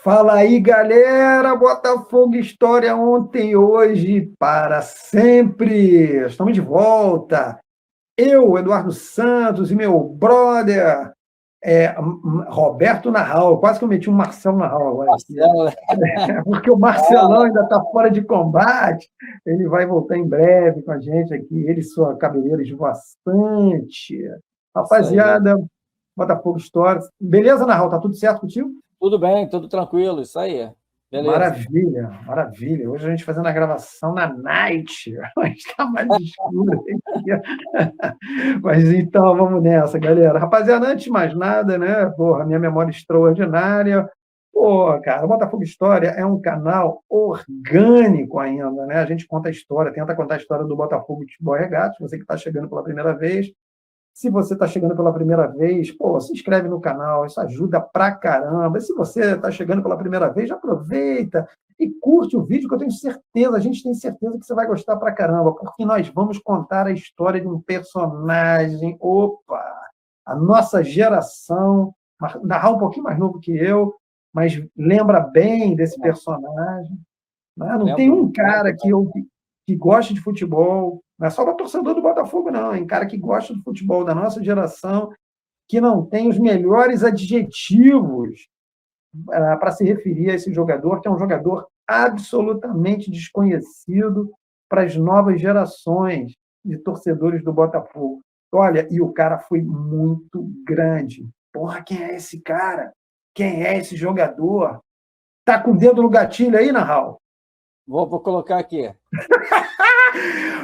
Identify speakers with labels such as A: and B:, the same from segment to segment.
A: Fala aí, galera! Botafogo História ontem, hoje, para sempre! Estamos de volta! Eu, Eduardo Santos, e meu brother, Roberto Narral. Quase que eu meti um Marcelo Narral agora aqui.
B: Marcelo,
A: Porque o Marcelão ainda está fora de combate. Ele vai voltar em breve com a gente aqui. Ele e sua cabeleira esvoaçante.
B: isso aí.
A: Rapaziada, Botafogo História. Beleza, Narral? Tá tudo certo contigo?
B: Tudo bem, tudo tranquilo, isso aí. Beleza.
A: Maravilha, maravilha. Hoje a gente fazendo a gravação na night, mas está mais escuro aqui. Mas então, vamos nessa, galera. Rapaziada, antes de mais nada, né? Porra, minha memória extraordinária. Pô, cara, o Botafogo História é um canal orgânico ainda, né? A gente conta a história, tenta contar a história do Botafogo Futebol Regatas, você que está chegando pela primeira vez. Se você está chegando pela primeira vez, pô, se inscreve no canal, isso ajuda pra caramba. E se você está chegando pela primeira vez, já aproveita e curte o vídeo, que eu tenho certeza, a gente tem certeza que você vai gostar pra caramba, porque nós vamos contar a história de um personagem, opa, a nossa geração, narrar um pouquinho mais novo que eu, mas lembra bem desse personagem. Né? Não tem
B: Lembro.
A: um cara que gosta de futebol, não é só para torcedor do Botafogo, não, hein? Cara que gosta de futebol da nossa geração, que não tem os melhores adjetivos para se referir a esse jogador, que é um jogador absolutamente desconhecido para as novas gerações de torcedores do Botafogo. Olha, e o cara foi muito grande. Porra, quem é esse cara? Quem é esse jogador? Tá com o dedo no gatilho aí, Narral?
B: Vou colocar aqui.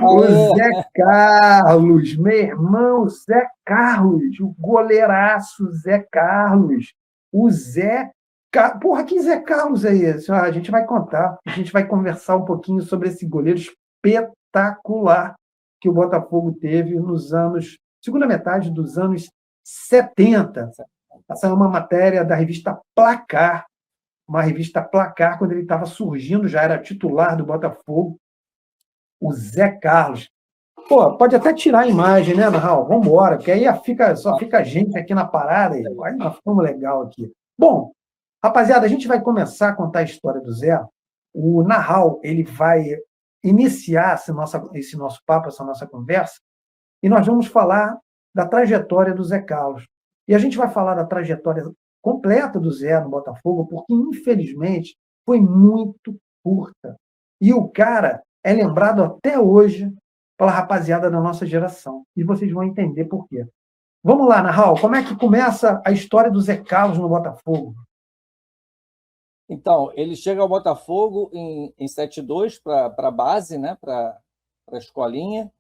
A: O Zé Carlos, meu irmão, Zé Carlos, o goleiraço Zé Carlos. O Zé Carlos. Porra, que Zé Carlos é esse? A gente vai contar, a gente vai conversar um pouquinho sobre esse goleiro espetacular que o Botafogo teve nos anos, segunda metade dos anos 70. Essa é uma matéria da revista Placar, uma revista Placar, quando ele estava surgindo, já era titular do Botafogo, o Zé Carlos. Pô, pode até tirar a imagem, né, Narral? Vamos embora, porque aí só fica a gente aqui na parada e aí nós ficamos legal aqui. Bom, rapaziada, a gente vai começar a contar a história do Zé. O Narral, ele vai iniciar esse nosso papo, essa nossa conversa, e nós vamos falar da trajetória do Zé Carlos. E a gente vai falar da trajetória completa do Zé no Botafogo, porque, infelizmente, foi muito curta. E o cara é lembrado até hoje pela rapaziada da nossa geração. E vocês vão entender por quê. Vamos lá, Narral, como é que começa a história do Zé Carlos no Botafogo?
B: Então, ele chega ao Botafogo em 72 para a base, né, para a escolinha,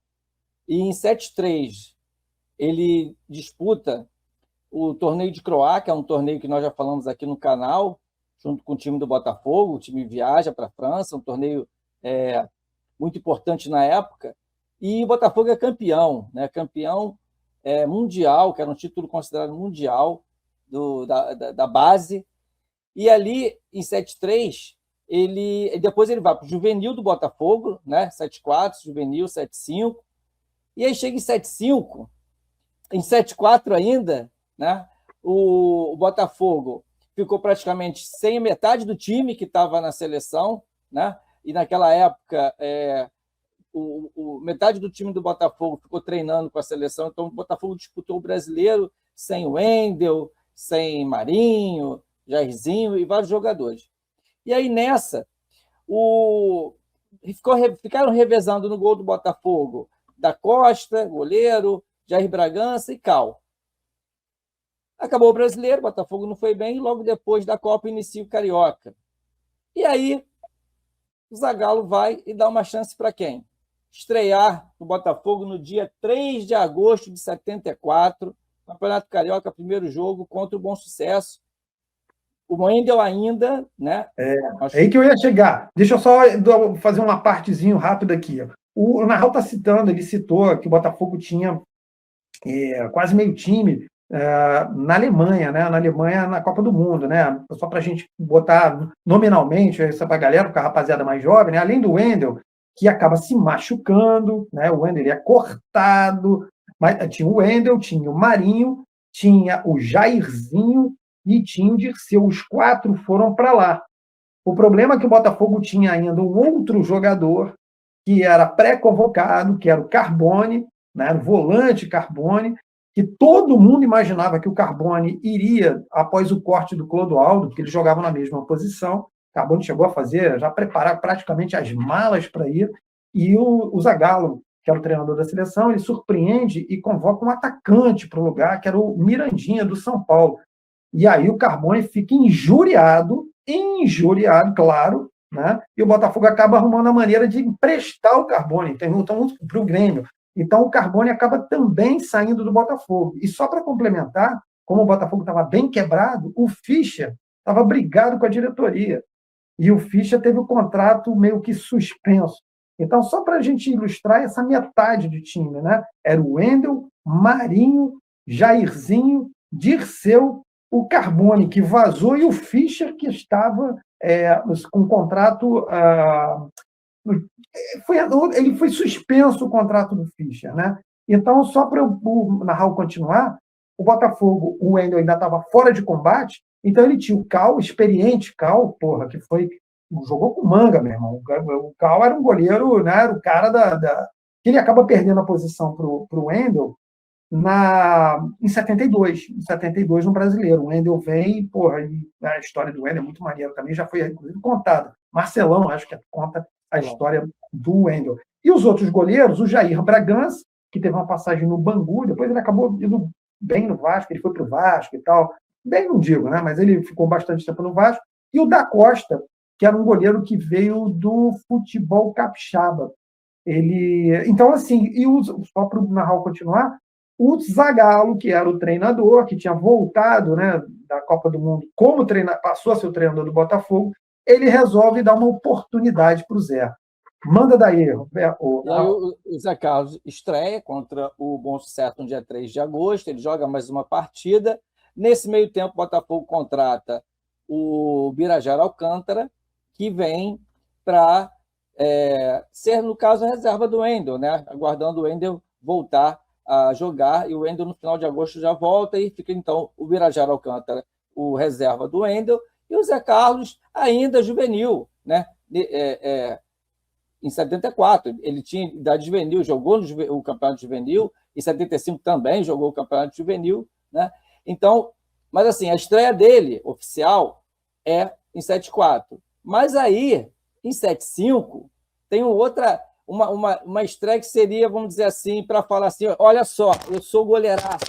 B: e em 73 ele disputa o torneio de Croá, que é um torneio que nós já falamos aqui no canal, junto com o time do Botafogo. O time viaja para a França, um torneio muito importante na época, e o Botafogo é campeão, né? Campeão mundial, que era um título considerado mundial da base. E ali, em 73, depois ele vai para o juvenil do Botafogo, né? 74, juvenil, 75, e aí chega em 75, em 74 ainda, né? O Botafogo ficou praticamente sem a metade do time que estava na seleção, né? E naquela época metade do time do Botafogo ficou treinando com a seleção, então o Botafogo disputou o brasileiro sem o Wendel, sem Marinho, Jairzinho e vários jogadores. E aí nessa, ficaram revezando no gol do Botafogo da Costa, goleiro, Jair Bragança e Cal. Acabou o brasileiro, o Botafogo não foi bem, e logo depois da Copa inicia o Carioca. E aí o Zagallo vai e dá uma chance para quem? Estrear no Botafogo no dia 3 de agosto de 74, Campeonato Carioca, primeiro jogo contra o Bom Sucesso. O Wendel ainda, né?
A: É aí que eu ia chegar. Deixa eu só fazer uma partezinho rápida aqui. O Narral está citando, ele citou que o Botafogo tinha quase meio time na Alemanha, né? Na Alemanha, na Copa do Mundo, né? Só para a gente botar nominalmente essa para a galera, para a rapaziada mais jovem, né? Além do Wendel, que acaba se machucando, né? O Wendel é cortado, mas tinha o Wendel, tinha o Marinho, tinha o Jairzinho e tinha o Dirceu. Os 4 foram para lá. O problema é que o Botafogo tinha ainda um outro jogador que era pré-convocado, que era o Carbone, né, era o volante Carbone, que todo mundo imaginava que o Carbone iria após o corte do Clodoaldo, porque eles jogavam na mesma posição. O Carbone chegou a fazer, já preparar praticamente as malas para ir, e o Zagallo, que era o treinador da seleção, ele surpreende e convoca um atacante para o lugar, que era o Mirandinha, do São Paulo. E aí o Carbone fica injuriado, claro, né? E o Botafogo acaba arrumando a maneira de emprestar o Carbone, então, para o Grêmio. Então o Carbone acaba também saindo do Botafogo. E só para complementar, como o Botafogo estava bem quebrado, o Fischer estava brigado com a diretoria. E o Fischer teve o contrato meio que suspenso. Então, só para a gente ilustrar essa metade de time, né? Era o Wendel, Marinho, Jairzinho, Dirceu, o Carbone, que vazou, e o Fischer, que estava com contrato. Ele foi suspenso o contrato do Fischer, né? Então, só para o Narral continuar, o Botafogo, o Wendel ainda estava fora de combate, então ele tinha o Cal, experiente Cal, porra, que jogou com manga, meu irmão. O Cal era um goleiro, né? Era o cara ele acaba perdendo a posição para o Wendel em 72. Em 72, no Brasileiro. O Wendel vem, porra, e a história do Wendel é muito maneira também, já foi, inclusive, contada. Marcelão, acho que conta a história do Wendel. E os outros goleiros, o Jair Bragança, que teve uma passagem no Bangu, depois ele acabou indo bem no Vasco, ele foi para o Vasco e tal. Bem, não digo, né? Mas ele ficou bastante tempo no Vasco. E o Da Costa, que era um goleiro que veio do futebol capixaba. Então, assim, só para o Narral continuar, o Zagallo, que era o treinador, que tinha voltado, né, da Copa do Mundo como treinador, passou a ser o treinador do Botafogo, ele resolve dar uma oportunidade para o Zé. Manda daí.
B: E aí o Zé Carlos estreia contra o Bom Sucesso no dia 3 de agosto, ele joga mais uma partida. Nesse meio tempo, o Botafogo contrata o Birajara Alcântara, que vem para ser, no caso, a reserva do Wendel, né? Aguardando o Wendel voltar a jogar, e o Wendel no final de agosto já volta, e fica então o Birajara Alcântara, o reserva do Wendel, e o Zé Carlos ainda juvenil, né? Em 74, ele tinha idade juvenil, jogou o campeonato juvenil, em 75 também jogou o campeonato juvenil, né? Então, mas assim, a estreia dele, oficial, é em 74. Mas aí, em 75, tem uma estreia que seria, vamos dizer assim, para falar assim, olha só, eu sou goleiraço.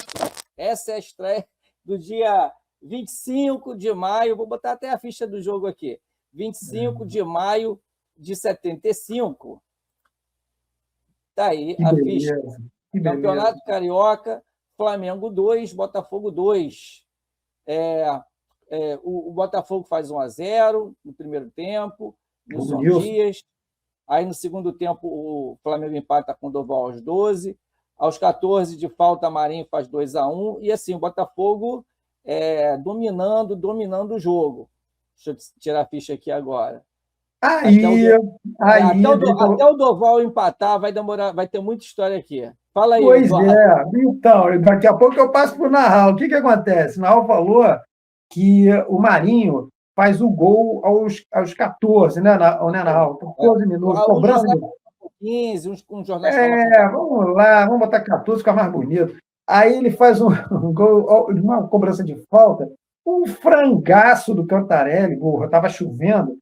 B: Essa é a estreia do dia 25 de maio, vou botar até a ficha do jogo aqui, 25 de maio de 75. Está aí a ficha. Campeonato Carioca, Flamengo 2, Botafogo 2. O Botafogo faz 1-0 no primeiro tempo, Nilson Dias. Aí, no segundo tempo, o Flamengo empata com o Doval aos 12. Aos 14, de falta, Marinho faz 2-1. E assim, o Botafogo dominando o jogo. Deixa eu tirar a ficha aqui agora. Até o Doval empatar, vai ter muita história aqui. Fala aí,
A: pois
B: Eduardo.
A: Então, daqui a pouco eu passo para o Narral. O que acontece? O Narral falou que o Marinho faz o gol aos 14, né, Narral? 14 minutos, cobrança de
B: 15, uns jornais
A: vamos lá, vamos botar 14, fica mais bonito. Aí ele faz um gol, uma cobrança de falta, um frangaço do Cantarelli, estava chovendo.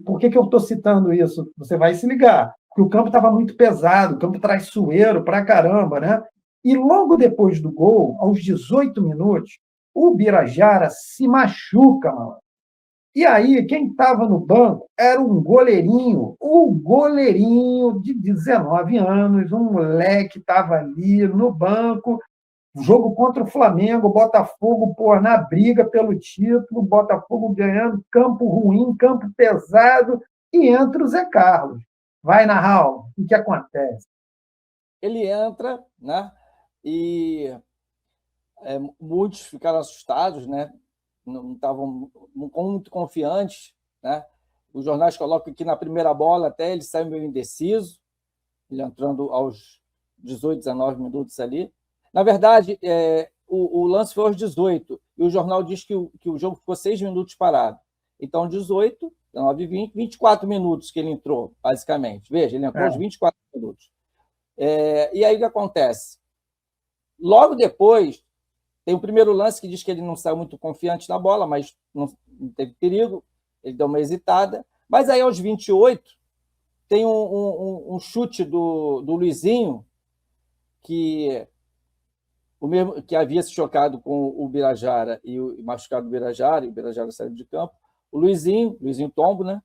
A: Por que eu estou citando isso? Você vai se ligar. Porque o campo estava muito pesado, o campo traiçoeiro pra caramba, né? E logo depois do gol, aos 18 minutos, o Birajara se machuca, mano. E aí, quem estava no banco era um goleirinho, o goleirinho de 19 anos, um moleque estava ali no banco, jogo contra o Flamengo, Botafogo na briga pelo título, Botafogo ganhando, campo ruim, campo pesado, e entra o Zé Carlos. Vai, Narral, o que acontece?
B: Ele entra, né? E muitos ficaram assustados, né? Não estavam muito confiantes, né? Os jornais colocam que na primeira bola até ele saiu meio indeciso, ele entrando aos 18, 19 minutos ali. Na verdade, o lance foi aos 18, e o jornal diz que o jogo ficou 6 minutos parado. Então, 18, 19 e 20, 24 minutos que ele entrou, basicamente. Veja, ele entrou aos 24 minutos. E aí o que acontece? Logo depois, tem o primeiro lance que diz que ele não saiu muito confiante na bola, mas não teve perigo, ele deu uma hesitada. Mas aí, aos 28, tem um chute do Luizinho, que havia se chocado com o Birajara e machucado o Birajara saiu de campo. O Luizinho Tombo, né?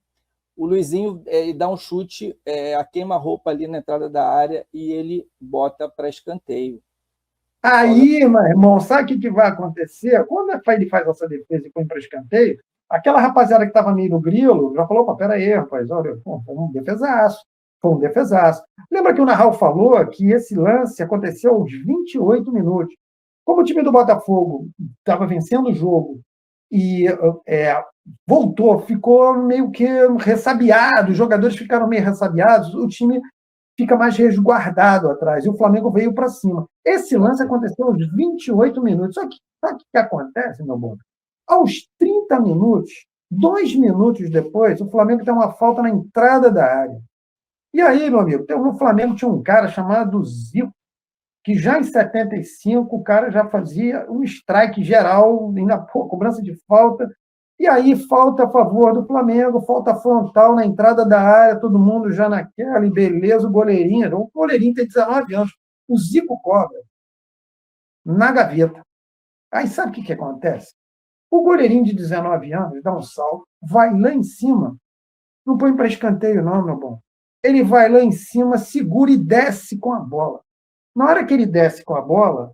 B: O Luizinho dá um chute a queima-roupa ali na entrada da área e ele bota para escanteio.
A: Aí, meu irmão, sabe o que vai acontecer? Quando ele faz essa defesa e põe para escanteio, aquela rapaziada que estava meio no grilo já falou: peraí, rapaz, olha, foi um defesaço. Foi um defesaço. Lembra que o Narral falou que esse lance aconteceu aos 28 minutos. Como o time do Botafogo estava vencendo o jogo e voltou, ficou meio que ressabiado, os jogadores ficaram meio ressabiados, o time fica mais resguardado atrás, e o Flamengo veio para cima. Esse lance aconteceu aos 28 minutos. Só que sabe o que acontece, meu bom? Aos 30 minutos, 2 minutos depois, o Flamengo tem uma falta na entrada da área. E aí, meu amigo, no Flamengo tinha um cara chamado Zico, que já em 75 o cara já fazia um strike geral, ainda cobrança de falta, e aí falta a favor do Flamengo, falta frontal na entrada da área, todo mundo já naquela, e beleza, o goleirinho tem 19 anos, o Zico cobra na gaveta. Aí sabe o que acontece? O goleirinho de 19 anos dá um salto, vai lá em cima, não põe para escanteio não, meu bom. Ele vai lá em cima, segura e desce com a bola. Na hora que ele desce com a bola,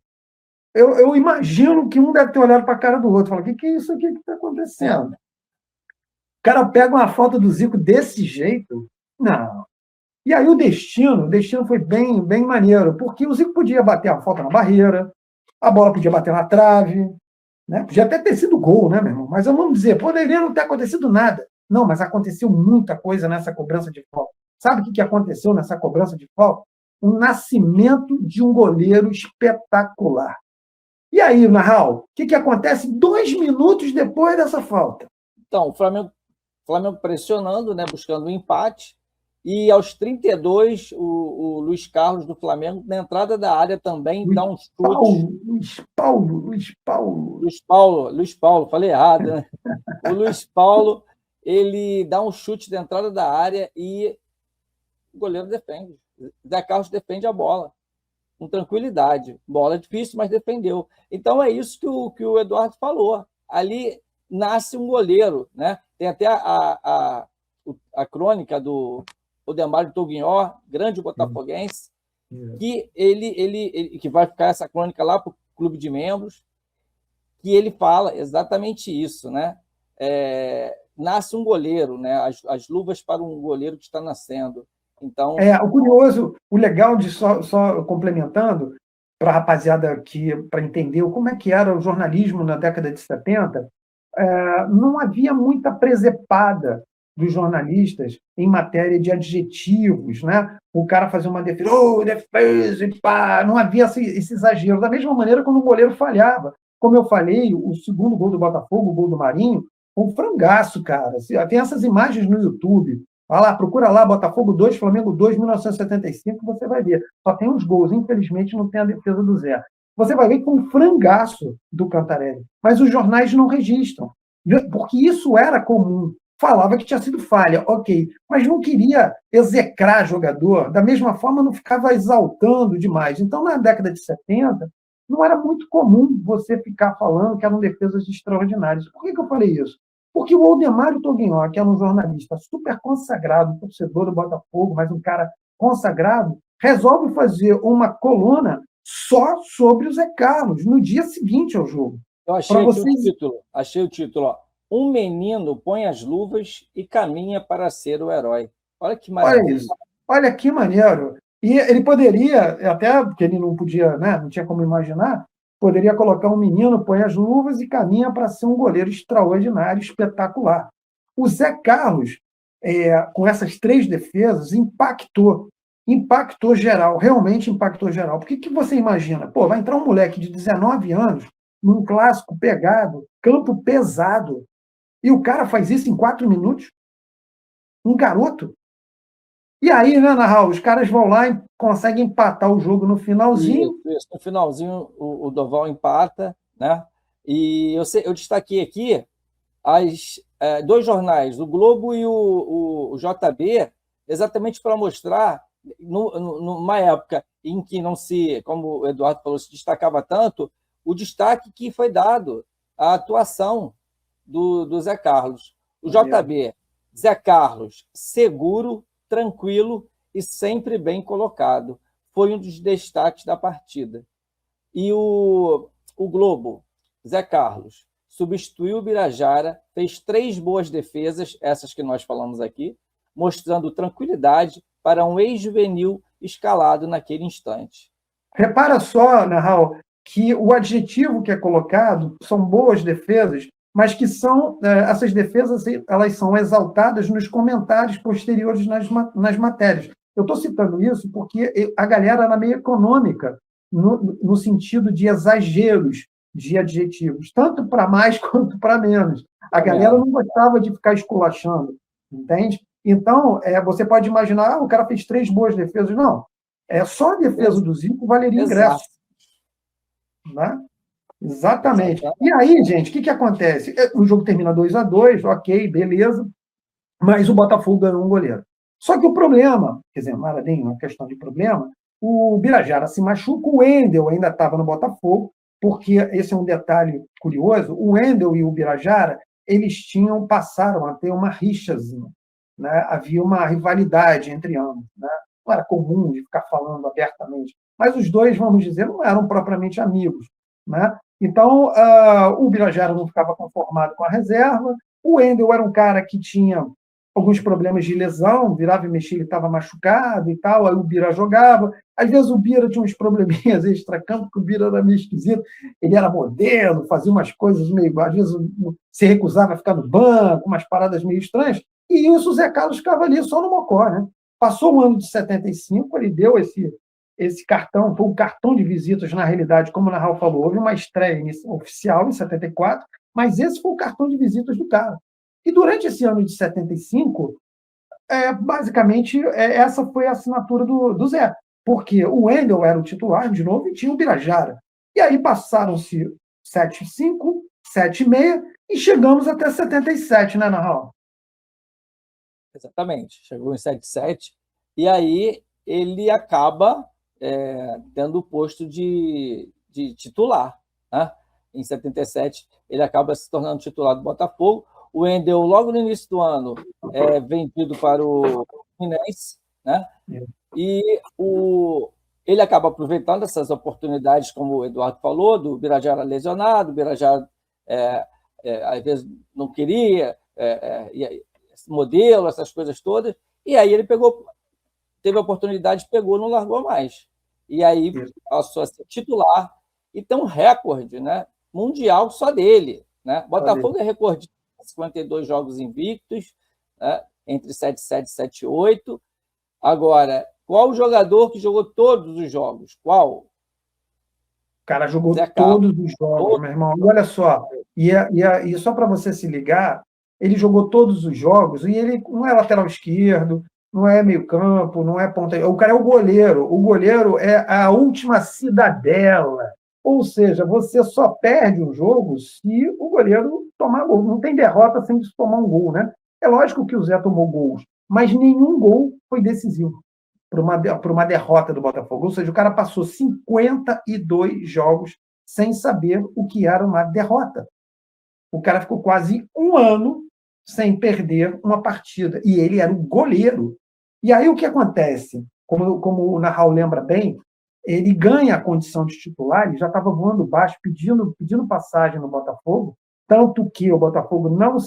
A: eu imagino que um deve ter olhado para a cara do outro e falado: o que é isso aqui que está acontecendo? O cara pega uma falta do Zico desse jeito? Não. E aí o destino foi bem, bem maneiro, porque o Zico podia bater a falta na barreira, a bola podia bater na trave, né? Podia até ter sido gol, né, meu irmão? Mas vamos dizer, poderia não ter acontecido nada. Não, mas aconteceu muita coisa nessa cobrança de falta. Sabe o que aconteceu nessa cobrança de falta? O nascimento de um goleiro espetacular. E aí, Narral, o que acontece 2 minutos depois dessa falta?
B: Então, o Flamengo pressionando, né, buscando um empate, e aos 32, o Luiz Carlos do Flamengo, na entrada da área também, dá um chute. Luiz Paulo, falei errado, né? O Luiz Paulo, ele dá um chute da entrada da área e o goleiro defende. Zé Carlos defende a bola com tranquilidade. Bola difícil, mas defendeu. Então é isso que o Eduardo falou. Ali nasce um goleiro, né? Tem até a crônica do Odemário Toguinhó, grande botafoguense, que ele que vai ficar essa crônica lá para o clube de membros, que ele fala exatamente isso, né? Nasce um goleiro, né? As luvas para um goleiro que está nascendo. Então,
A: o curioso, o legal de só complementando para a rapaziada aqui, para entender como é que era o jornalismo na década de 70, não havia muita presepada dos jornalistas em matéria de adjetivos, né? O cara fazia uma defesa, defesa, e pá, não havia esse exagero. Da mesma maneira, quando o goleiro falhava. Como eu falei, o segundo gol do Botafogo, o gol do Marinho, foi um frangaço, cara. Tem essas imagens no YouTube. Vai lá, procura lá, Botafogo 2, Flamengo 2, 1975, você vai ver. Só tem os gols, infelizmente não tem a defesa do Zé. Você vai ver que foi um frangaço do Cantarelli. Mas os jornais não registram, porque isso era comum. Falava que tinha sido falha, ok, mas não queria execrar jogador, da mesma forma não ficava exaltando demais. Então, na década de 70, não era muito comum você ficar falando que eram defesas extraordinárias. Por que eu falei isso? Porque o Odemário Toguinhó, que era um jornalista super consagrado, torcedor do Botafogo, mas um cara consagrado, resolve fazer uma coluna só sobre o Zé Carlos, no dia seguinte ao jogo.
B: Eu achei o título, ó. Um menino põe as luvas e caminha para ser o herói. Olha que maravilha.
A: Olha isso. Olha que maneiro. E ele poderia, até porque ele não podia, né, não tinha como imaginar, poderia colocar um menino, põe as luvas e caminha para ser um goleiro extraordinário, espetacular. O Zé Carlos, com essas 3 defesas, impactou geral, realmente impactou geral. Por que você imagina? Vai entrar um moleque de 19 anos num clássico pegado, campo pesado. E o cara faz isso em 4 minutos. Um garoto. E aí, né, Nahal, os caras vão lá e conseguem empatar o jogo no finalzinho.
B: Isso. No finalzinho, o Doval empata, né? E eu destaquei aqui dois jornais, o Globo e o JB, exatamente para mostrar, numa época em que não se, como o Eduardo falou, se destacava tanto, o destaque que foi dado à atuação do Zé Carlos. O JB, Zé Carlos, seguro, tranquilo e sempre bem colocado. Foi um dos destaques da partida. E o Globo, Zé Carlos, substituiu o Birajara, fez 3 boas defesas, essas que nós falamos aqui, mostrando tranquilidade para um ex-juvenil escalado naquele instante.
A: Repara só, Nahal, que o adjetivo que é colocado são boas defesas, mas que essas defesas elas são exaltadas nos comentários posteriores nas matérias. Eu estou citando isso porque a galera era meio econômica, no sentido de exageros de adjetivos, tanto para mais quanto para menos. A galera não gostava de ficar esculachando, entende? Então, você pode imaginar, o cara fez 3 boas defesas. Não, só a defesa do Zico valeria ingresso. Né? Exatamente. E aí, gente, o que acontece? O jogo termina 2-2, ok, beleza, mas o Botafogo ganhou um goleiro. Só que o problema, quer dizer, não era nem uma questão de problema, o Birajara se machuca, o Wendel ainda estava no Botafogo, porque esse é um detalhe curioso, o Wendel e o Birajara, eles passaram a ter uma rixazinha, né? Havia uma rivalidade entre ambos, né? Não era comum de ficar falando abertamente, mas os dois, vamos dizer, não eram propriamente amigos, né? Então, o Birajara não ficava conformado com a reserva, o Wendel era um cara que tinha alguns problemas de lesão, virava e mexia, ele estava machucado e tal, aí o Bira jogava. Às vezes o Bira tinha uns probleminhas extra-campo, que o Bira era meio esquisito, ele era modelo, fazia umas coisas meio, às vezes se recusava a ficar no banco, umas paradas meio estranhas, e isso o Zé Carlos ficava ali só no mocó, né? Passou o ano de 75, ele deu esse cartão, foi um cartão de visitas, na realidade, como o Nahal falou, houve uma estreia oficial em 74, mas esse foi o cartão de visitas do cara. E durante esse ano de 75, basicamente, essa foi a assinatura do Zé, porque o Wendel era o titular, de novo, e tinha o Birajara. E aí passaram-se 7-5, 7-6, e chegamos até 77, né, Nahal?
B: Exatamente, chegou em 7-7, e aí ele acaba tendo o posto de titular. Né? Em 77, ele acaba se tornando titular do Botafogo. O Wendel, logo no início do ano, é vendido para o Fluminense, né? E ele acaba aproveitando essas oportunidades, como o Eduardo falou, do Birajara lesionado, o Birajara às vezes não queria, modelo, essas coisas todas, e aí ele teve a oportunidade, pegou, não largou mais. E aí passou a ser titular, e tem um recorde, né, mundial só dele. Né? Botafogo é recordista, 52 jogos invictos, né, entre 7-7 e 7-8. Agora, qual o jogador que jogou todos os jogos? Qual?
A: O cara jogou todos os jogos, meu irmão. E olha só, e só para você se ligar, ele jogou todos os jogos e ele não é lateral esquerdo, não é meio campo, não é ponta. O cara é o goleiro. O goleiro é a última cidadela. Ou seja, você só perde um jogo se o goleiro tomar gol. Não tem derrota sem tomar um gol, né? É lógico que o Zé tomou gols, mas nenhum gol foi decisivo para uma derrota do Botafogo. Ou seja, o cara passou 52 jogos sem saber o que era uma derrota. O cara ficou quase um ano sem perder uma partida. E ele era o goleiro. E aí o que acontece? Como o Nahal lembra bem, ele ganha a condição de titular, ele já estava voando baixo, pedindo passagem no Botafogo, tanto que o Botafogo não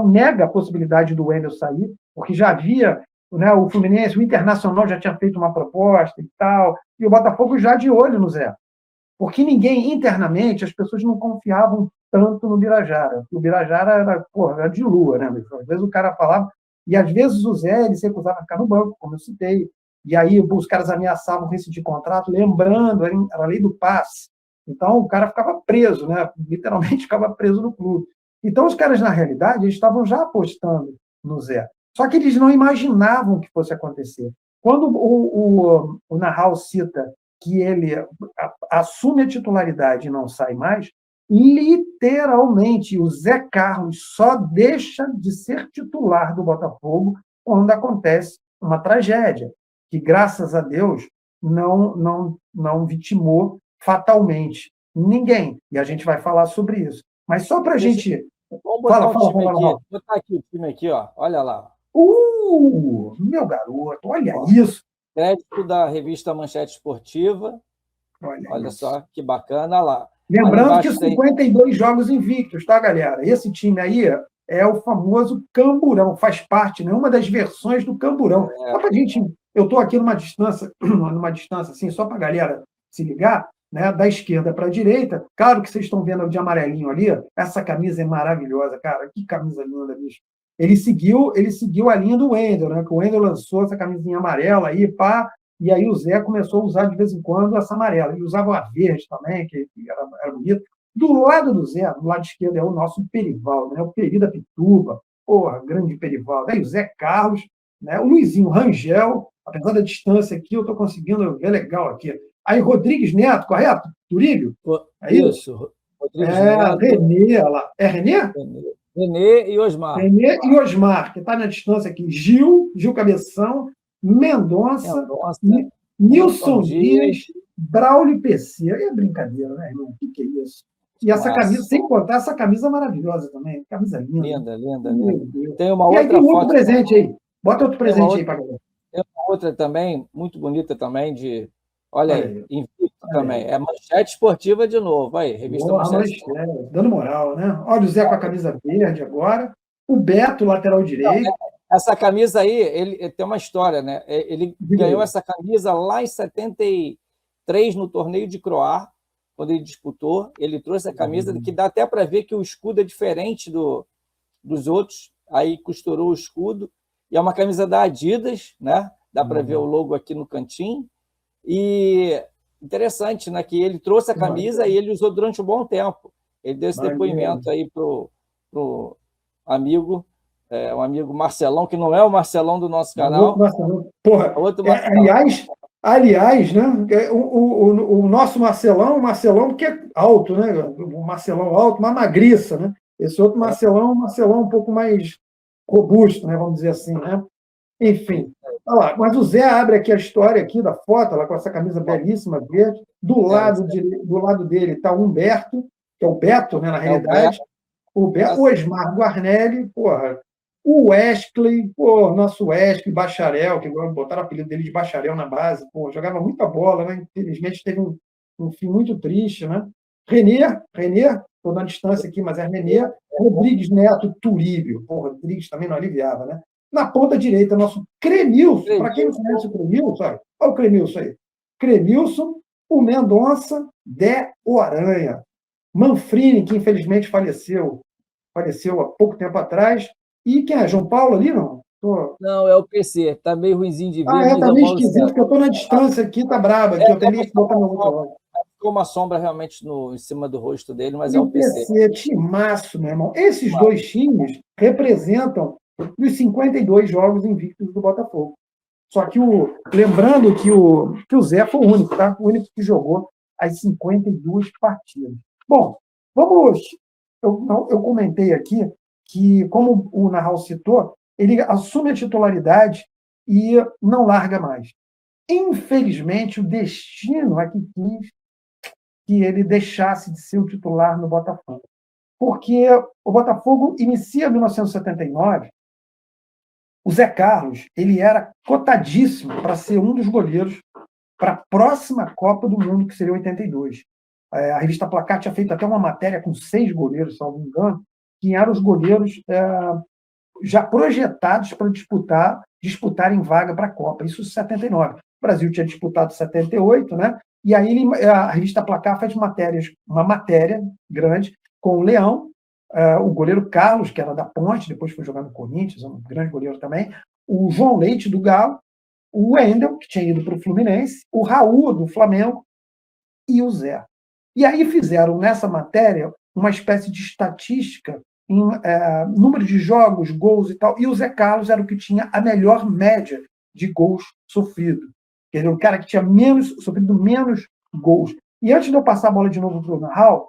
A: nega a possibilidade do Wendel sair, porque já havia, né, o Fluminense, o Internacional já tinha feito uma proposta e tal, e o Botafogo já de olho no Zé. Porque ninguém, internamente, as pessoas não confiavam tanto no Birajara. O Birajara era de lua, né? Às vezes o cara falava, e às vezes o Zé ele se recusava a ficar no banco, como eu citei. e aí os caras ameaçavam rescindir contrato, lembrando, era a lei do passe. Então, o cara ficava preso, né? Literalmente ficava preso no clube. Então, os caras, na realidade, eles estavam já apostando no Zé. Só que eles não imaginavam que fosse acontecer. Quando o Nahal cita que ele assume a titularidade e não sai mais, literalmente, o Zé Carlos só deixa de ser titular do Botafogo quando acontece uma tragédia, que, graças a Deus, não vitimou fatalmente ninguém. E a gente vai falar sobre isso. Mas só para a gente...
B: Vamos botar o time aqui. Vou botar aqui o time aqui, ó. Olha lá.
A: Meu garoto, olha isso.
B: Crédito da revista Manchete Esportiva. Olha só que bacana, olha lá.
A: Lembrando que 52 jogos invictos, tá, galera? Esse time aí é o famoso Camburão, faz parte, né? Uma das versões do Camburão. Só pra gente... Eu estou aqui numa distância assim, só para a galera se ligar, né, da esquerda para a direita. Claro que vocês estão vendo de amarelinho ali. Essa camisa é maravilhosa, cara. Que camisa linda, bicho. Ele seguiu a linha do Wendel, né? Que o Wendel lançou essa camisinha amarela aí, pá, e aí o Zé começou a usar de vez em quando essa amarela. Ele usava a verde também, que era bonito. Do lado do Zé, do lado esquerdo, é o nosso Perivaldo, né? O Peri da Pituba, porra, grande Perivaldo. Aí o Zé Carlos, né? O Luizinho Rangel, apesar da distância aqui, eu estou conseguindo ver legal aqui. Aí Rodrigues Neto, correto? Turílio?
B: É isso.
A: Rodrigues Neto. Renê, lá. É Renê?
B: Renê e Osmar.
A: Renê e Osmar, que está na distância aqui. Gil Cabeção, Mendonça, Nilson Dias, Braulio PC. É brincadeira, né, irmão? O que é isso? E essa camisa, sem contar essa camisa maravilhosa também. Camisa linda.
B: Linda. Tem uma outra
A: foto.
B: Outro
A: presente aí. Bota outro presente aí para galera.
B: Tem uma outra também, muito bonita também, de... Olha aí, invicto também. É Manchete Esportiva de novo. Aí, revista Manchete.
A: Dando moral, né? Olha o Zé com a camisa verde agora. O Beto, lateral direito.
B: Essa camisa aí, ele tem uma história, né? Ele ganhou essa camisa lá em 73, no torneio de Croar, quando ele disputou. Ele trouxe a camisa, que dá até para ver que o escudo é diferente dos outros. Aí costurou o escudo. E é uma camisa da Adidas, né? Dá para ver o logo aqui no cantinho. E interessante, né, que ele trouxe a camisa e ele usou durante um bom tempo. Ele deu esse depoimento aí pro amigo, um amigo Marcelão, que não é o Marcelão do nosso canal.
A: Porra, aliás, né, o nosso Marcelão, porque é alto, né? O Marcelão alto, uma magriça, né? Esse outro Marcelão um pouco mais robusto, né, vamos dizer assim, né? Enfim, olha lá. Mas o Zé abre aqui a história aqui da foto, lá com essa camisa belíssima verde. Do lado dele está o Humberto, que é o Beto, né, na realidade. O Osmar Guarnelli, porra. O Wesley, nosso Wesley, bacharel, que botaram o apelido dele de bacharel na base, jogava muita bola, né? Infelizmente teve um fim muito triste, né? Renê, estou na distância aqui, mas é Renê. Rodrigues Neto, Turíbio. Rodrigues também não aliviava, né? Na ponta direita, nosso Cremilson. Para quem não conhece o Cremilson, olha o Cremilson aí. Cremilson, o Mendonça, o Aranha. Manfrini, que infelizmente faleceu há pouco tempo atrás. E quem é? João Paulo ali, não?
B: Não, é o PC. Está meio ruimzinho de ver.
A: Está meio esquisito, porque eu estou na distância aqui, está brabo. Aqui, eu tenho que botar meu outro.
B: Ficou uma sombra realmente em cima do rosto dele, mas é o PC.
A: Timaço, meu irmão. Esses dois times representam os 52 jogos invictos do Botafogo. Só que lembrando que o Zé foi o único, tá? O único que jogou as 52 partidas. Bom, vamos... Eu comentei aqui que, como o Nahal citou, ele assume a titularidade e não larga mais. Infelizmente, o destino aqui quis que ele deixasse de ser o titular no Botafogo. Porque o Botafogo inicia 1979, o Zé Carlos ele era cotadíssimo para ser um dos goleiros para a próxima Copa do Mundo, que seria 82. A revista Placar tinha feito até uma matéria com 6 goleiros, se não me engano, que eram os goleiros já projetados para disputarem vaga para a Copa. Isso em 79. O Brasil tinha disputado 78, né? E aí a revista Placar faz uma matéria grande com o Leão, o goleiro Carlos, que era da Ponte, depois foi jogar no Corinthians, um grande goleiro também, o João Leite, do Galo, o Wendel, que tinha ido para o Fluminense, o Raul, do Flamengo, e o Zé. E aí fizeram, nessa matéria, uma espécie de estatística em número de jogos, gols e tal, e o Zé Carlos era o que tinha a melhor média de gols sofridos. Quer dizer, o cara que tinha sofrido menos gols. E antes de eu passar a bola de novo para o Raul,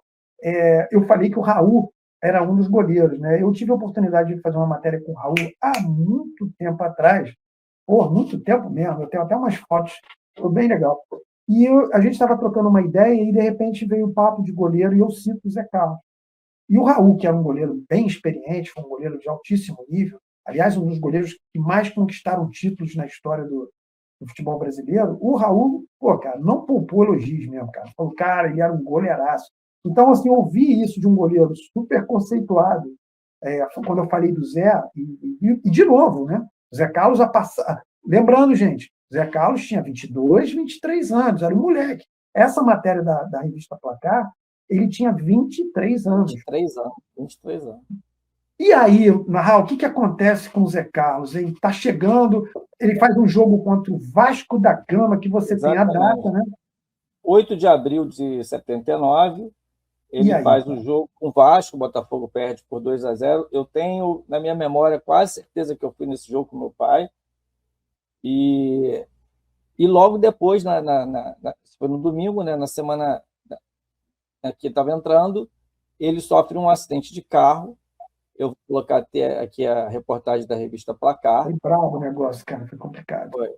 A: eu falei que o Raul era um dos goleiros. Né? Eu tive a oportunidade de fazer uma matéria com o Raul há muito tempo atrás, muito tempo mesmo, eu tenho até umas fotos, foi bem legal. E a gente estava trocando uma ideia e, de repente, veio o papo de goleiro e eu cito o Zé Carlos. E o Raul, que era um goleiro bem experiente, foi um goleiro de altíssimo nível, aliás, um dos goleiros que mais conquistaram títulos na história do futebol brasileiro, o Raul, cara, não poupou elogios mesmo, cara. Falou, cara, ele era um goleiraço. Então, assim, eu ouvi isso de um goleiro super conceituado, quando eu falei do Zé, e de novo, né? O Zé Carlos, lembrando, gente, o Zé Carlos tinha 22, 23 anos, era um moleque. Essa matéria da revista Placar, ele tinha 23 anos.
B: 23 anos.
A: E aí, Narral, o que acontece com o Zé Carlos? Ele está chegando, ele faz um jogo contra o Vasco da Gama, que você
B: Exatamente.
A: tem a data, né?
B: 8 de abril de 79, ele faz o jogo com o Vasco, o Botafogo perde por 2-0. Eu tenho, na minha memória, quase certeza que eu fui nesse jogo com meu pai. E logo depois, foi no domingo, né, na semana que estava entrando, ele sofre um acidente de carro. Eu vou colocar até aqui a reportagem da revista Placar.
A: Foi bravo o negócio, cara, foi complicado.
B: Foi.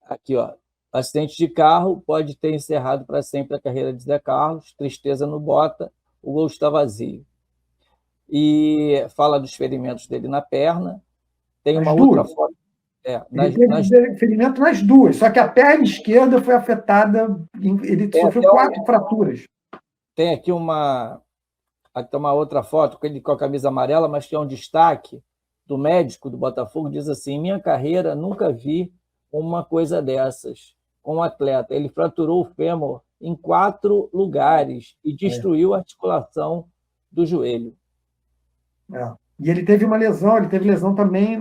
B: Aqui, ó. Acidente de carro pode ter encerrado para sempre a carreira de Zé Carlos. Tristeza no Bota, o gol está vazio. E fala dos ferimentos dele na perna. Tem uma outra foto.
A: Ele teve ferimento nas duas, só que a perna esquerda foi afetada, ele sofreu 4 fraturas.
B: Tem aqui uma outra foto com ele com a camisa amarela, mas que é um destaque do médico do Botafogo, diz assim: minha carreira nunca vi uma coisa dessas com um atleta. Ele fraturou o fêmur em 4 lugares e destruiu a articulação do joelho.
A: E ele teve lesão também,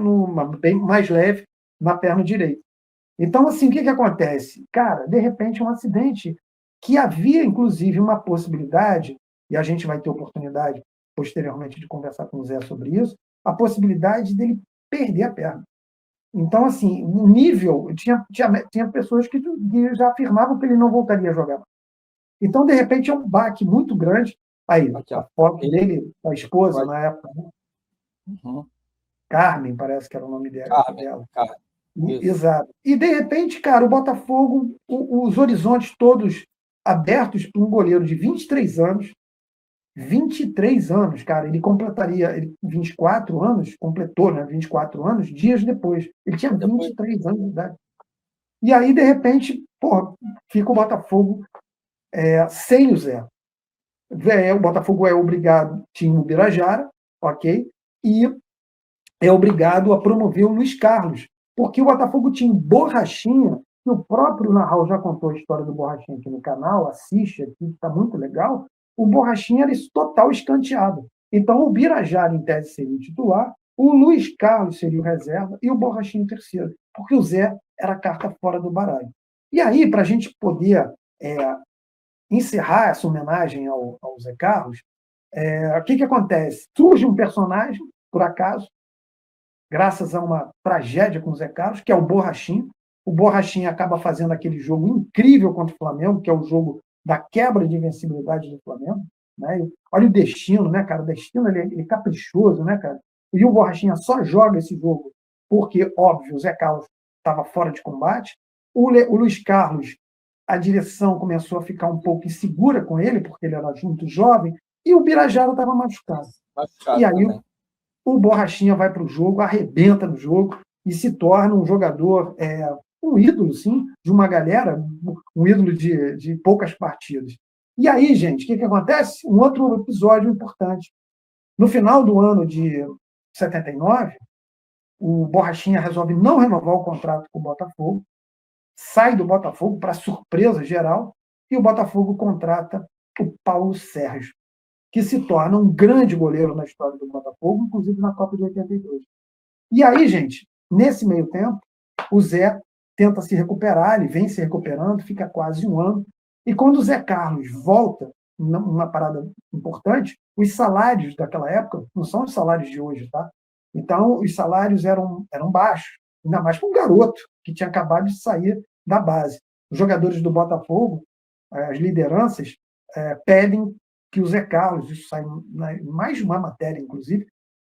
A: bem mais leve, na perna direita. Então, assim, o que acontece? Cara, de repente, um acidente que havia, inclusive, uma possibilidade, e a gente vai ter oportunidade, posteriormente, de conversar com o Zé sobre isso, a possibilidade dele perder a perna. Então, assim, no nível, tinha pessoas que já afirmavam que ele não voltaria a jogar. Então, de repente, é um baque muito grande. Aí, a foto dele, a esposa, na época, né?
B: Uhum.
A: Carmen, parece que era o nome dela.
B: Carmen.
A: Exato. E, de repente, cara, o Botafogo, os horizontes todos abertos para um goleiro de 23 anos. 23 anos, cara, ele completaria 24 anos, completou, né, 24 anos, dias depois. Ele tinha 23 anos de idade. E aí, de repente, fica o Botafogo sem o Zé. O Botafogo é obrigado, tinha o Birajara, ok? E é obrigado a promover o Luiz Carlos, porque o Botafogo tinha Borrachinha, que o próprio Narral já contou a história do Borrachinha aqui no canal, assiste aqui, está muito legal. O Borrachinha era total escanteado. Então, o Birajara, em tese, seria o titular, o Luiz Carlos seria o reserva e o Borrachinha o terceiro, porque o Zé era a carta fora do baralho. E aí, para a gente poder encerrar essa homenagem ao Zé Carlos, o que acontece? Surge um personagem, por acaso, graças a uma tragédia com o Zé Carlos, que é o Borrachinha. O Borrachinha acaba fazendo aquele jogo incrível contra o Flamengo, que é o jogo da quebra de invencibilidade do Flamengo. Né? Olha o Destino, né, cara? O Destino ele é caprichoso, né, cara? E o Borrachinha só joga esse jogo porque, óbvio, o Zé Carlos estava fora de combate. O Luiz Carlos, a direção começou a ficar um pouco insegura com ele, porque ele era muito jovem, e o Birajara estava machucado. E aí o Borrachinha vai para o jogo, arrebenta no jogo e se torna um jogador, um ídolo, sim, de uma galera, um ídolo de poucas partidas. E aí, gente, o que acontece? Um outro episódio importante. No final do ano de 79, o Borrachinha resolve não renovar o contrato com o Botafogo, sai do Botafogo, para surpresa geral, e o Botafogo contrata o Paulo Sérgio, que se torna um grande goleiro na história do Botafogo, inclusive na Copa de 82. E aí, gente, nesse meio tempo, O Zé tenta se recuperar, ele vem se recuperando, fica quase um ano. E quando o Zé Carlos volta, uma parada importante, os salários daquela época não são os salários de hoje, tá? Então, os salários eram baixos, ainda mais para um garoto que tinha acabado de sair da base. Os jogadores do Botafogo, as lideranças, pedem que o Zé Carlos, isso sai em mais de uma matéria, inclusive,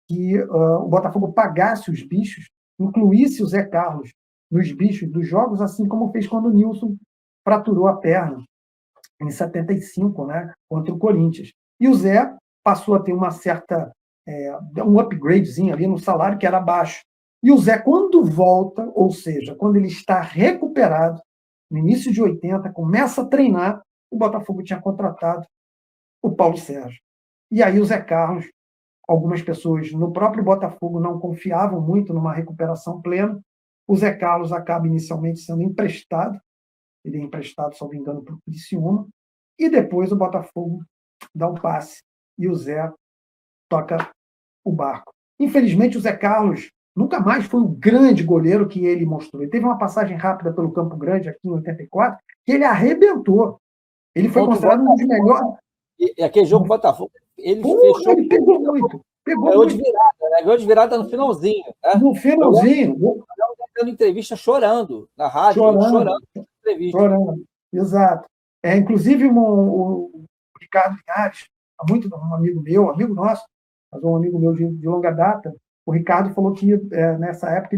A: que o Botafogo pagasse os bichos, incluísse o Zé Carlos nos bichos dos jogos, assim como fez quando o Nilson fraturou a perna em 75, né, contra o Corinthians. E o Zé passou a ter uma certa um upgradezinho ali no salário, que era baixo. E o Zé, quando volta, ou seja, quando ele está recuperado, no início de 80, começa a treinar, o Botafogo tinha contratado o Paulo Sérgio. E aí o Zé Carlos, algumas pessoas no próprio Botafogo não confiavam muito numa recuperação plena. O Zé Carlos acaba inicialmente sendo emprestado, ele é emprestado, se não me engano, para o Criciúma, e depois o Botafogo dá um passe e o Zé toca o barco. Infelizmente, o Zé Carlos nunca mais foi o grande goleiro que ele mostrou. Ele teve uma passagem rápida pelo Campo Grande, aqui em 84, que ele arrebentou. Ele foi considerado um dos melhores.
B: E aquele jogo Botafogo, ele fechou.
A: Ele pegou muito.
B: Ganhou de virada, né? Ganhou de virada no finalzinho. Né?
A: No finalzinho.
B: Dando entrevista chorando na rádio, chorando na entrevista.
A: Chorando, exato. Inclusive, o Ricardo Linhares, um amigo nosso, mas um amigo meu de longa data, o Ricardo falou que nessa época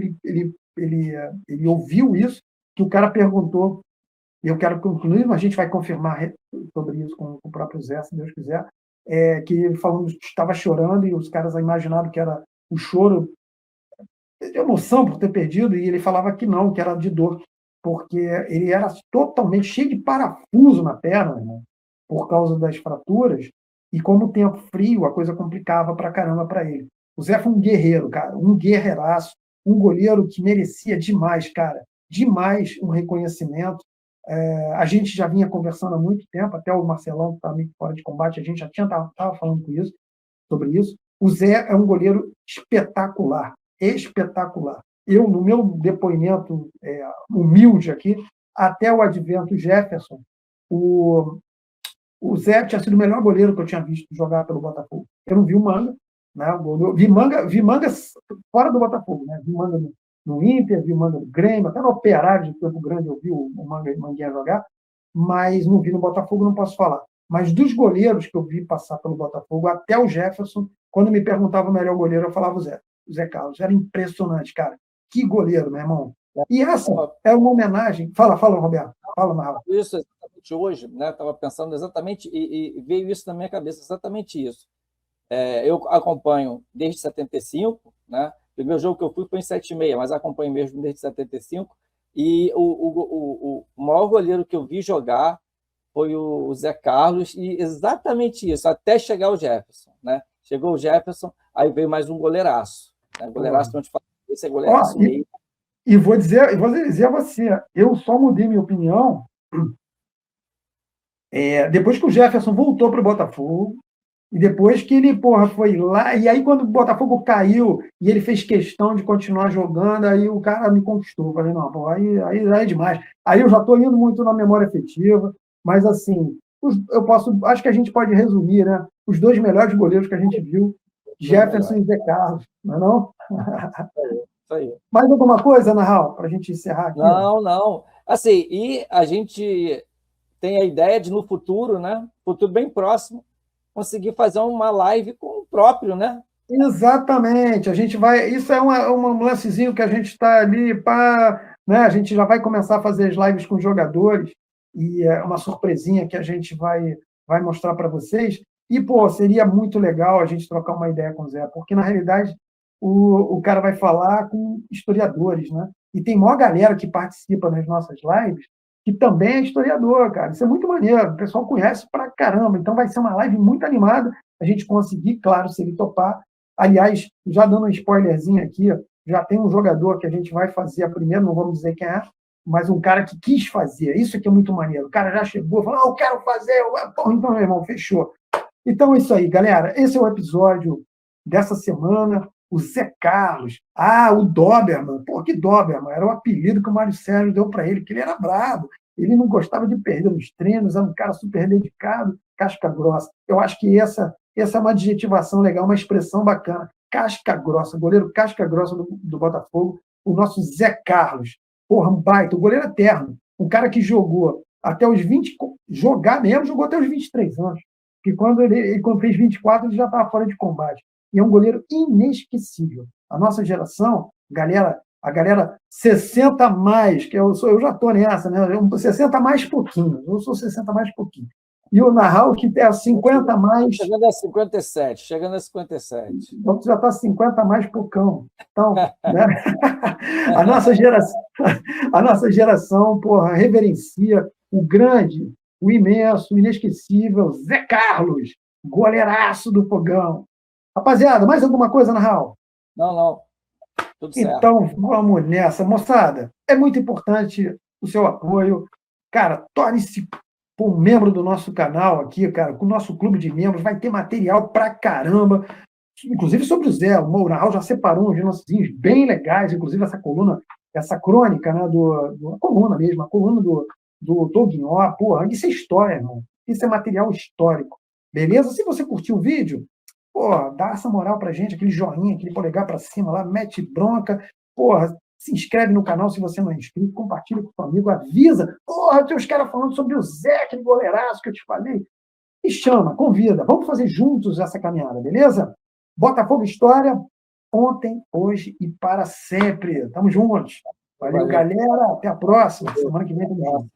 A: ele ouviu isso, que o cara perguntou, e eu quero concluir, mas a gente vai confirmar sobre isso com o próprio Zé, se Deus quiser, que ele falou que estava chorando e os caras imaginaram que era o choro de emoção por ter perdido, e ele falava que não, que era de dor, porque ele era totalmente cheio de parafuso na perna, né, por causa das fraturas, e como o tempo frio, a coisa complicava pra caramba para ele. O Zé foi um guerreiro, cara, um guerreiraço, um goleiro que merecia demais, cara, demais um reconhecimento. A gente já vinha conversando há muito tempo, até o Marcelão, que está meio fora de combate, a gente já estava falando sobre isso. O Zé é um goleiro espetacular, espetacular. Eu, no meu depoimento humilde aqui, até o advento Jefferson, o Zé tinha sido o melhor goleiro que eu tinha visto jogar pelo Botafogo. Eu não vi o Manga, né? Eu vi Manga fora do Botafogo, né? Vi Manga no Inter, vi o Manga no Grêmio, até no Operário de Campo Grande eu vi o Manguinha jogar, mas não vi no Botafogo, não posso falar. Mas dos goleiros que eu vi passar pelo Botafogo, até o Jefferson, quando me perguntava o melhor goleiro, eu falava o Zé Carlos. Era impressionante, cara. Que goleiro, meu irmão. E essa é uma homenagem. Fala, Roberto. Fala, Marlon.
B: Isso exatamente hoje, né? Estava pensando exatamente, e veio isso na minha cabeça, exatamente isso. Eu acompanho desde 75, né? O primeiro jogo que eu fui foi em 76, mas acompanho mesmo desde 75. E o maior goleiro que eu vi jogar foi o Zé Carlos, e exatamente isso, até chegar o Jefferson, né? Chegou o Jefferson, aí veio mais um goleiraço. Né? Goleiraço, que a gente fala, esse é goleiraço meio.
A: E vou dizer a você, eu só mudei minha opinião depois que o Jefferson voltou para o Botafogo, e depois que ele, foi lá, e aí quando o Botafogo caiu, e ele fez questão de continuar jogando, aí o cara me conquistou. Eu falei, não, aí é demais. Aí eu já estou indo muito na memória afetiva, mas assim, acho que a gente pode resumir, né? Os dois melhores goleiros que a gente viu, Jefferson e Zé Carlos, não é não?
B: Isso aí.
A: Mais alguma coisa, Ana Raul, para a gente encerrar aqui?
B: Não. Assim, e a gente tem a ideia de, no futuro, né? Futuro bem próximo, conseguir fazer uma live com o próprio, né?
A: Exatamente. A gente vai. Isso é um lancezinho que a gente está ali para. Né? A gente já vai começar a fazer as lives com os jogadores, e é uma surpresinha que a gente vai mostrar para vocês. E, seria muito legal a gente trocar uma ideia com o Zé, porque, na realidade, o cara vai falar com historiadores, né? E tem maior galera que participa nas nossas lives que também é historiador, cara. Isso é muito maneiro, o pessoal conhece pra caramba, então vai ser uma live muito animada, a gente conseguir, claro, se ele topar. Aliás, já dando um spoilerzinho aqui, já tem um jogador que a gente vai fazer a primeira, não vamos dizer quem é, mas um cara que quis fazer, isso aqui é muito maneiro. O cara já chegou e falou, eu quero fazer, então, meu irmão, fechou. Então é isso aí, galera, esse é o episódio dessa semana, o Zé Carlos, o Doberman. Pô, que Doberman? Era o apelido que o Mário Sérgio deu para ele, que ele era brabo, ele não gostava de perder nos treinos, era um cara super dedicado, casca grossa. Eu acho que essa é uma adjetivação legal, uma expressão bacana. Casca grossa, goleiro casca grossa do Botafogo, o nosso Zé Carlos. Porra, um baita, o goleiro eterno, um cara que jogou até os 20, jogar mesmo, jogou até os 23 anos. Porque quando fez 24, ele já estava fora de combate. E é um goleiro inesquecível. A nossa geração, a galera 60 mais, que eu já estou nessa, né? 60 mais pouquinho. Eu sou 60 mais pouquinho. E o Narral, que é 50 mais.
B: Chegando a 57.
A: Então, tu já está 50 mais poucão. Então, né? a nossa geração, porra, reverencia o grande, o imenso, o inesquecível Zé Carlos, goleiraço do Fogão. Rapaziada, mais alguma coisa, Narral?
B: Não. Tudo certo.
A: Então, vamos nessa. Moçada, é muito importante o seu apoio. Cara, torne-se um membro do nosso canal aqui, cara, com o nosso clube de membros. Vai ter material pra caramba, inclusive sobre o Zé. O Narral já separou uns lancezinhos bem legais, inclusive essa crônica, né, a coluna mesmo, a coluna do Toguinho. Porra, isso é história, irmão. Isso é material histórico. Beleza? Se você curtiu o vídeo, porra, dá essa moral pra gente, aquele joinha, aquele polegar pra cima lá, mete bronca, porra, se inscreve no canal se você não é inscrito, compartilha com seu amigo, avisa, porra, tem os caras falando sobre o Zé, aquele goleiraço que eu te falei, e chama, convida, vamos fazer juntos essa caminhada, beleza? Botafogo História, ontem, hoje e para sempre. Tamo juntos. Valeu, galera, até a próxima, semana que vem tamo junto.